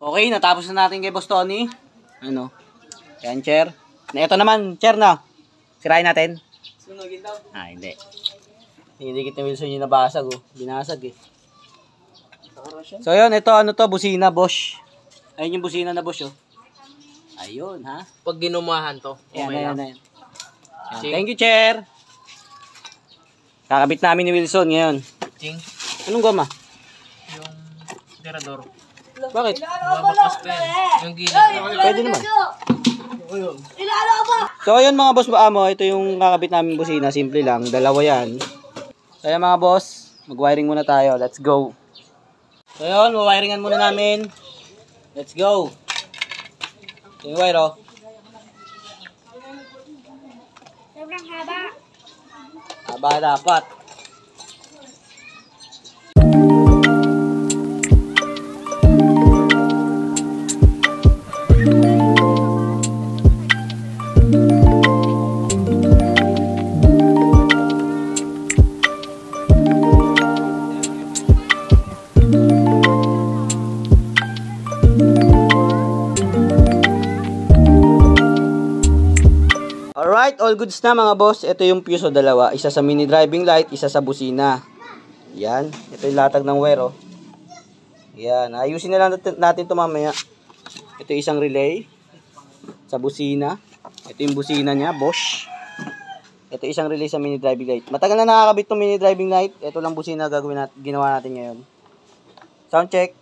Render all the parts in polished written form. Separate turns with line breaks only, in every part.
Okay, natapos na natin kay Boss Tony. Ano? Yan, chair. Ito naman, chair na. Sirain natin.
Sunugin daw.
Hindi. Hindi kita Wilson yung nabasag, oh. Binasag, eh. So, yun. Ito, ano to? Busina, Bosch. Ayun yung busina na, Bosch, oh. Ayun, ha?
Pag ginumahan to, okay lang.
Yan. Thank you, chair. Kakabit namin ni Wilson ngayon.
Ching.
Anong goma?
Yung tirador.
Bakit?
Mabakas pa yan. Yung gilid.
Pwede naman. So, ayun mga boss amo, ito yung kakabit namin busina. Simple lang. Dalawa yan. So, ayun mga boss. Mag-wiring muna tayo. Let's go. So, ayun. Mawiringan muna namin. Let's go. Ito yung wire, oh.
Sobrang haba.
Haba dapat. Alright, all goods na mga boss. Ito yung fuse o dalawa. Isa sa mini driving light, isa sa busina. Yan. Ito yung latag ng wire, oh. Yan. Ayusin na lang natin ito mamaya. Ito yung isang relay sa busina. Ito yung busina niya, Bosch. Ito yung isang relay sa mini driving light. Matagal na nakakabit itong mini driving light. Ito lang busina gagawin natin, ginawa natin ngayon. Sound check.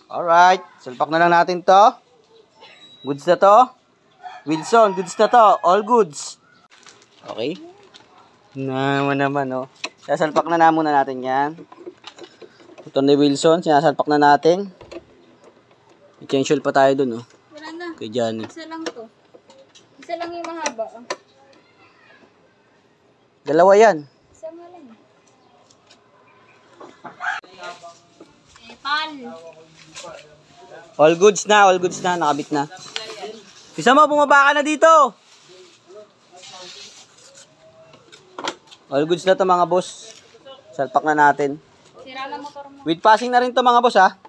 Alright. Salpak na lang natin to. Goods na to. Wilson, goods na to. All goods. Okay. Naman, oh. Sasalpak na muna natin yan. Ito na Wilson. Sinasalpak na natin. I-change pa tayo dun, oh.
Wala na.
Kay Johnny.
Isa lang to. Isa lang yung mahaba. Oh.
Dalawa yan.
Isa nga lang. Pal.
All goods na. All goods na. Nakabit na. Isa mo, bumaba ka na dito. All goods na to mga boss. Salpak na natin.
Sira na motor mo.
With passing na rin to mga boss, ha.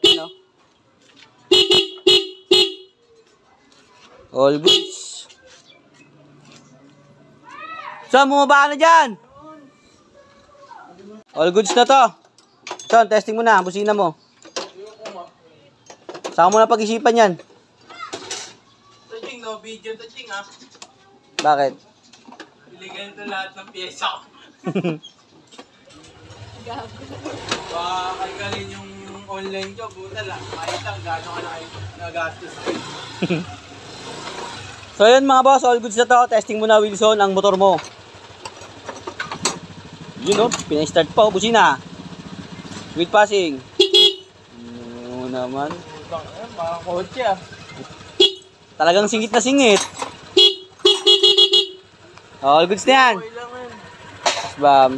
Ano? All goods. So, bumaba ka na dyan. All goods na to. So, testing mo na. Busina mo. Saka mo na pag-isipan yan.
Touching, no video touching, ha.
Bakit?
Biligan ito lahat ng pyesa ko. Kalkalin yung online job, buta lang. Kahit lang, gano'n ka na kayo nagastos.
So yun mga boss, all goods na to. Testing mo na Wilson ang motor mo. Yun o, pinay-start pa o, busina. With passing. Ano naman.
Mga kotse, ah.
Talagang singit na singit. All goods na yan.
Okay lang yan.
Bam.